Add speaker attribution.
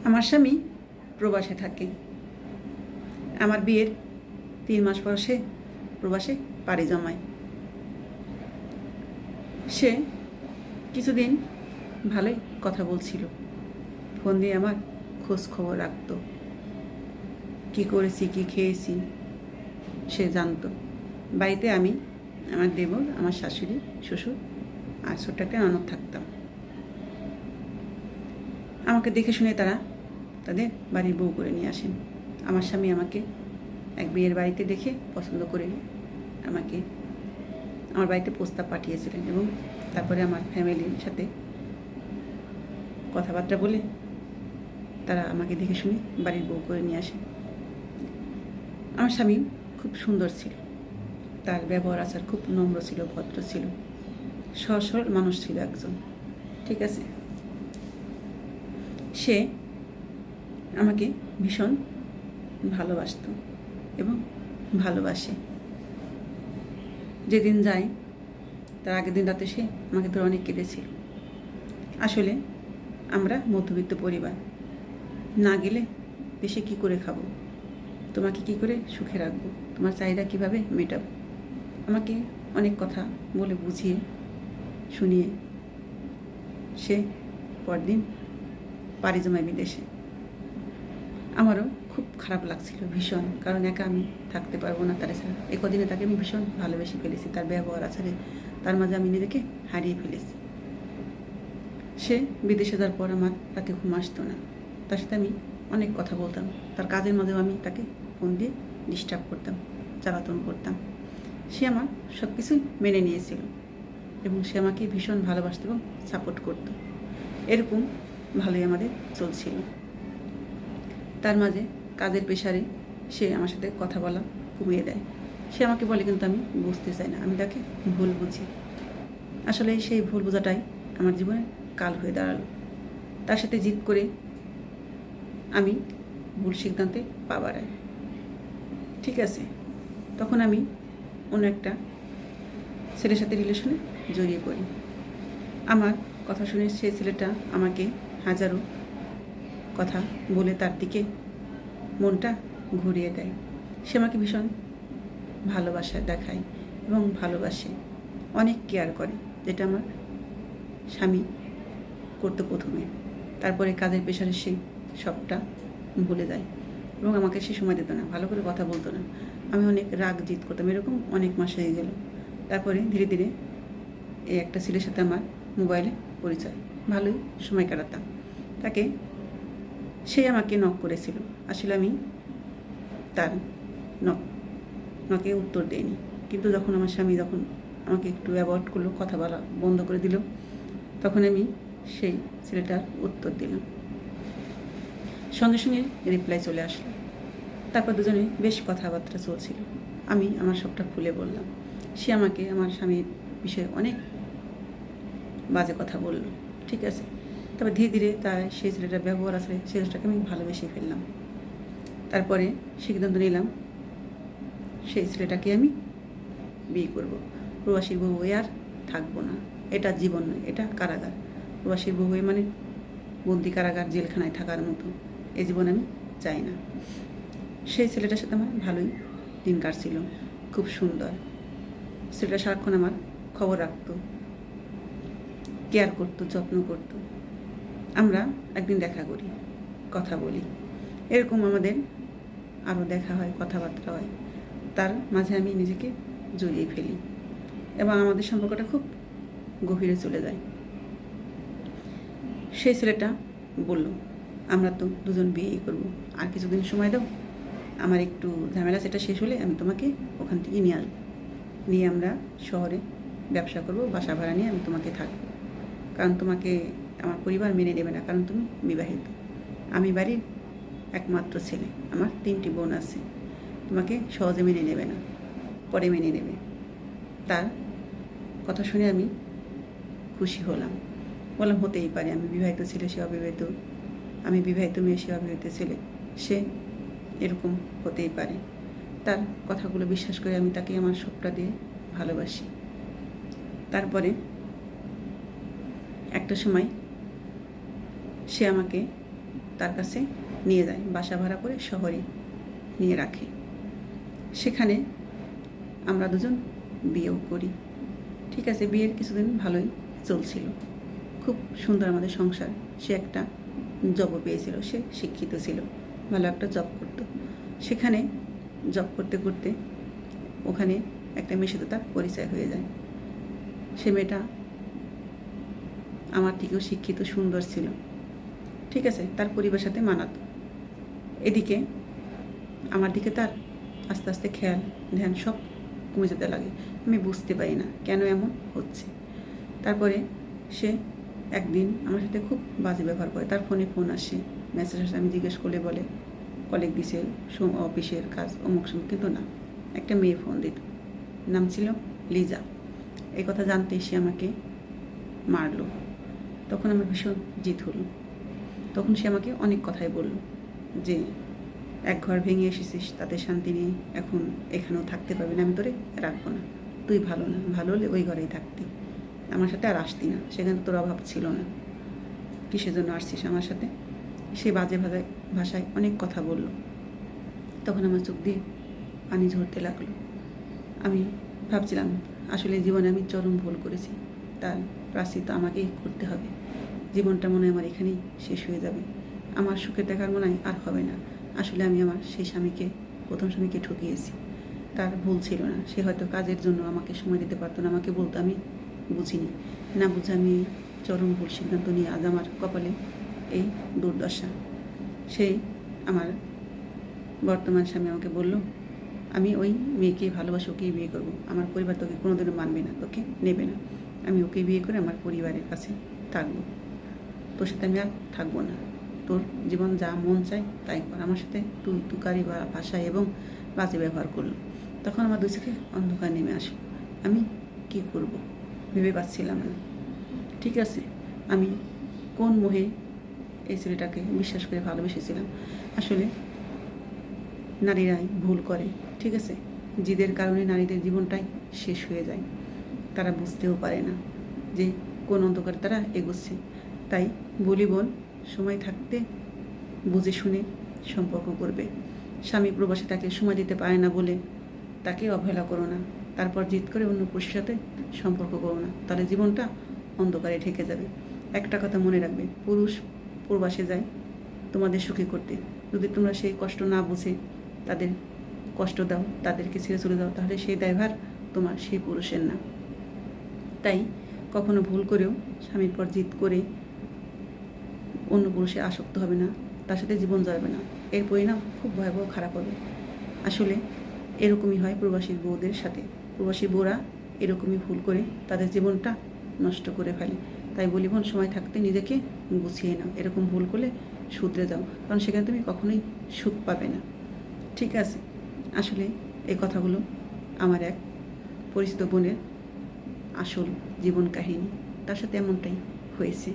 Speaker 1: আমার স্বামী প্রবাসে থাকে। আমার বিয়ের 3 মাস পর সে প্রবাসে পাড়ি জমায়। সে কিছুদিন ভালোই কথা বলছিল, ফোন দিয়ে আমার খোঁজ খবর রাখতো, কী করেছি কী খেয়েছি সে জানতো। বাড়িতে আমি, আমার দেবর, আমার শাশুড়ি, শ্বশুর আর ছোট্ট একটা ননদ থাকতাম। আমাকে দেখে শুনে তারা তাদের বাড়ির বউ করে নিয়ে আসেন। আমার স্বামী আমাকে এক বিয়ের বাড়িতে দেখে পছন্দ করে আমাকে আমার বাড়িতে প্রস্তাব পাঠিয়েছিলেন এবং তারপরে আমার ফ্যামিলির সাথে কথাবার্তা বলে তারা আমাকে দেখে শুনে বাড়ির বউ করে নিয়ে আসেন। আমার স্বামী খুব সুন্দর ছিল, তার ব্যবহার আচার খুব নম্র ছিল, ভদ্র ছিল, সহজ সরল মানুষ ছিল একজন। ঠিক আছে, সে আমাকে ভীষণ ভালোবাসত এবং ভালোবাসে। যেদিন যায় তার আগের দিন রাতে সে আমাকে ধরে অনেক কেঁদেছিল। আসলে আমরা মধ্যবিত্ত পরিবার, না গেলে দেশে কী করে খাবো, তোমাকে কি করে সুখে রাখবো, তোমার চাহিদা কিভাবে মেটাবো, আমাকে অনেক কথা বলে বুঝিয়ে শুনিয়ে সে পরদিন পাড়ি জমায় বিদেশে। আমারও খুব খারাপ লাগছিল ভীষণ, কারণ একা আমি থাকতে পারবো না তার ছাড়া। এ কদিনে তাকে আমি ভীষণ ভালোবেসে ফেলেছি, তার ব্যবহার আচারে তার মাঝে আমি নিজেকে হারিয়ে ফেলেছি। সে বিদেশে যাওয়ার পর আমার রাতে ঘুম আসতো না। তার সাথে আমি অনেক কথা বলতাম, তার কাজের মাঝেও আমি তাকে ফোন দিয়ে ডিস্টার্ব করতাম, জ্বালাতন করতাম। সে আমার সব কিছুই মেনে নিয়েছিল এবং সে আমাকে ভীষণ ভালোবাসত এবং সাপোর্ট করতো। এরকম ভালোই আমাদের চলছিল। তার মাঝে কাজের প্রেশারে সে আমার সাথে কথা বলা কমিয়ে দেয়। সে আমাকে বলে, কিন্তু আমি বুঝতে চাই না, আমি তাকে ভুল বুঝি। আসলে সেই ভুল বোঝাটাই আমার জীবনে কাল হয়ে দাঁড়ালো। তার সাথে জিদ করে আমি ভুল সিদ্ধান্তে পা বাড়াই। ঠিক আছে, তখন আমি অন্য একটা ছেলের সাথে রিলেশনে জড়িয়ে পড়ি। আমার কথা শুনে সেই ছেলেটা আমাকে হাজারো কথা বলে তার দিকে মনটা ঘুরিয়ে দেয়। সে আমাকে ভীষণ ভালোবাসা দেখায় এবং ভালোবাসে, অনেক কেয়ার করে, যেটা আমার স্বামী করতো প্রথমে। তারপরে কাজের প্রেশারে সে সবটা ভুলে যায় এবং আমাকে সে সময় দিত না, ভালো করে কথা বলতো না। আমি অনেক রাগ জিত করতাম, এরকম অনেক মাস হয়ে গেল। তারপরে ধীরে ধীরে এই একটা ছেলের সাথে আমার মোবাইলে পরিচয়, ভালোই সময় কাটাতাম। তাকে সে আমাকে নক করেছিল, আসলে আমি তার নকে উত্তর দেইনি। কিন্তু যখন আমার স্বামী যখন আমাকে একটু অ্যাভয়েড করলো, কথা বলা বন্ধ করে দিল, তখন আমি সেই ছেলেটার উত্তর দিলাম। সঙ্গে সঙ্গে রিপ্লাই চলে আসলো। তারপর দুজনে বেশ কথাবার্তা চলছিল। আমি আমার সবটা খুলে বললাম। সে আমাকে আমার স্বামীর বিষয়ে অনেক বাজে কথা বলল। ঠিক আছে, তবে ধীরে ধীরে তার সেই ছেলেটার ব্যবহার আছে, সেই ছেলেটাকে আমি ভালোবেসে ফেললাম। তারপরে সিদ্ধান্ত নিলাম সেই ছেলেটাকে আমি বিয়ে করব। প্রবাসীর বউ হয়ে আর থাকবো না, এটা জীবন নয়, এটা কারাগার। প্রবাসীর বউ হয়ে মানে বন্দি কারাগার, জেলখানায় থাকার মতো এই জীবন আমি চাই না। সেই ছেলেটার সাথে আমার ভালোই দিন কাটছিল, খুব সুন্দর। ছেলেটা সারাক্ষণ আমার খবর রাখতো, কেয়ার করতো, যত্ন করতো। আমরা একদিন দেখা করি, কথা বলি, এরকম আমাদের আরও দেখা হয়, কথাবার্তা হয়। তার মাঝে আমি নিজেকে জড়িয়ে ফেলি এবং আমাদের সম্পর্কটা খুব গভীরে চলে যায়। সেই ছেলেটা বলল, আমরা তো দুজন বিয়েই করব, আর কিছুদিন সময় দাও, আমার একটু ঝামেলা সেটা শেষ হলে আমি তোমাকে ওখান থেকে নিয়ে আসবো, নিয়ে আমরা শহরে ব্যবসা করব, বাসা ভাড়া নিয়ে আমি তোমাকে থাকবো, কারণ তোমাকে আমার পরিবার মেনে নেবে না, কারণ তুমি বিবাহিত। আমি বাড়ির একমাত্র ছেলে, আমার 3টি বোন আছে, তোমাকে সহজে মেনে নেবে না, পরে মেনে নেবে। তার কথা শুনে আমি খুশি হলাম, বললাম হতেই পারে, আমি বিবাহিত ছেলে, সে অবিবাহিত, আমি বিবাহিত মেয়ে, সে অবিবাহিত ছেলে, সে এরকম হতেই পারে। তার কথাগুলো বিশ্বাস করে আমি তাকে আমার সবটা দিয়ে ভালোবাসি। তারপরে একটা সময় সে আমাকে তার কাছে নিয়ে যায়, বাসা ভাড়া করে শহরে নিয়ে রাখে। সেখানে আমরা দুজন বিয়েও করি। ঠিক আছে, বিয়ের কিছুদিন ভালোই চলছিল, খুব সুন্দর আমাদের সংসার। সে একটা জবও পেয়েছিল, সে শিক্ষিত ছিল, ভালো একটা জব করতো। সেখানে জব করতে করতে ওখানে একটা মেয়ের সাথে তার পরিচয় হয়ে যায়। সে মেয়েটা আমার থেকেও শিক্ষিত, সুন্দর ছিল। ঠিক আছে, তার পরিবারের সাথে মানাতো। এদিকে আমার দিকে তার আস্তে আস্তে খেয়াল ধ্যান সব কমে যেতে লাগে। আমি বুঝতে পারি না কেন এমন হচ্ছে। তারপরে সে একদিন আমার সাথে খুব বাজে ব্যবহার করে। তার ফোনে ফোন আসে, মেসেজ আসে। আমি জিজ্ঞেস করলে বলে কলিগ দিছে, অফিসের কাজ অমুক সময়, কিন্তু না, একটা মেয়ে ফোন দিত, নাম ছিল লিজা। এই কথা জানতেই সে আমাকে মারলো। তখন আমার ভীষণ জিদ হলো। তখন সে আমাকে অনেক কথাই বলল যে এক ঘর ভেঙে এসেছিস, তাতে শান্তি নেই, এখন এখানেও থাকতে পারবি না, আমি তোরে রাখবো না, তুই ভালো না, ভালো হলে ওই ঘরেই থাকতি, আমার সাথে আর আসতি না, সেখানে তোর অভাব ছিল না, কিসের জন্য আসছিস আমার সাথে। সে বাজে ভাষায় অনেক কথা বলল। তখন আমার চোখ দিয়ে পানি ঝরতে লাগলো। আমি ভাবছিলাম আসলে জীবনে আমি চরম ভুল করেছি, তার প্রায়শ্চিত্ত আমাকেই করতে হবে। জীবনটা মনে হয় আমার এখানেই শেষ হয়ে যাবে, আমার সুখের দেখার মনে হয় আর হবে না। আসলে আমি আমার সেই স্বামীকে, প্রথম স্বামীকে ঠকিয়েছি। তার ভুল ছিল না, সে হয়তো কাজের জন্য আমাকে সময় দিতে পারতো না, আমাকে বলতো, আমি বুঝিনি, না বুঝে আমি চরম ভুল সিদ্ধান্ত নিয়ে আজ আমার কপালে এই দুর্দশা। সেই আমার বর্তমান স্বামী আমাকে বলল, আমি ওই মেয়েকে ভালোবাসি, ওকেই বিয়ে করবো, আমার পরিবার তোকে কোনোদিনও মানবে না, তোকে নেবে না, আমি ওকে বিয়ে করে আমার পরিবারের কাছে থাকবো, তোর সাথে আমি আর থাকবো না, তোর জীবন যা মন চায় তাই কর। আমার সাথে তুই তুকারি বা ভাষায় এবং বাজে ব্যবহার করলো। তখন আমার দুই চোখে অন্ধকার নেমে আসলো। আমি কি করব ভেবে পাচ্ছিলাম না। ঠিক আছে, আমি কোন মোহে এই ছেলেটাকে বিশ্বাস করে ভালোবেসেছিলাম। আসলে নারীরাই ভুল করে, ঠিক আছে, জিদের কারণে নারীদের জীবনটাই শেষ হয়ে যায়। তারা বুঝতেও পারে না যে কোন অন্ধকারে তারা এগোচ্ছে। তাই বলি বোন, সময় থাকতে বুঝে শুনে সম্পর্ক করবে। স্বামী প্রবাসে তাকে সময় দিতে পারে না বলে তাকে অবহেলা করো না, তারপর জিদ করে অন্য পুরুষের সাথে সম্পর্ক করো না, তাহলে জীবনটা অন্ধকারে ঢেকে যাবে। একটা কথা মনে রাখবে, পুরুষ প্রবাসে যায় তোমাদের সুখী করতে। যদি তোমরা সেই কষ্ট না বুঝে তাদের কষ্ট দাও, তাদেরকে ছেড়ে চলে দাও, তাহলে সেই দায়ভার তোমার, সেই পুরুষের না। তাই কখনো ভুল করেও স্বামীর পর জিদ করে অন্য পুরুষে আসক্ত হবে না, তার সাথে জীবন যাবে না, এর পরিণাম খুব ভয়াবহ খারাপ হবে। আসলে এরকমই হয় প্রবাসী বউদের সাথে। প্রবাসী বউরা এরকমই ভুল করে তাদের জীবনটা নষ্ট করে ফেলে। তাই বলি বোন, সময় থাকতে নিজেকে গুছিয়ে নাও, এরকম ভুল করলে শুধরে যাও, কারণ সেখানে তুমি কখনোই সুখ পাবে না। ঠিক আছে, আসলে এই কথাগুলো আমার এক পরিচিত বোনের আসল জীবন কাহিনী, তার সাথে এমনটাই হয়েছে।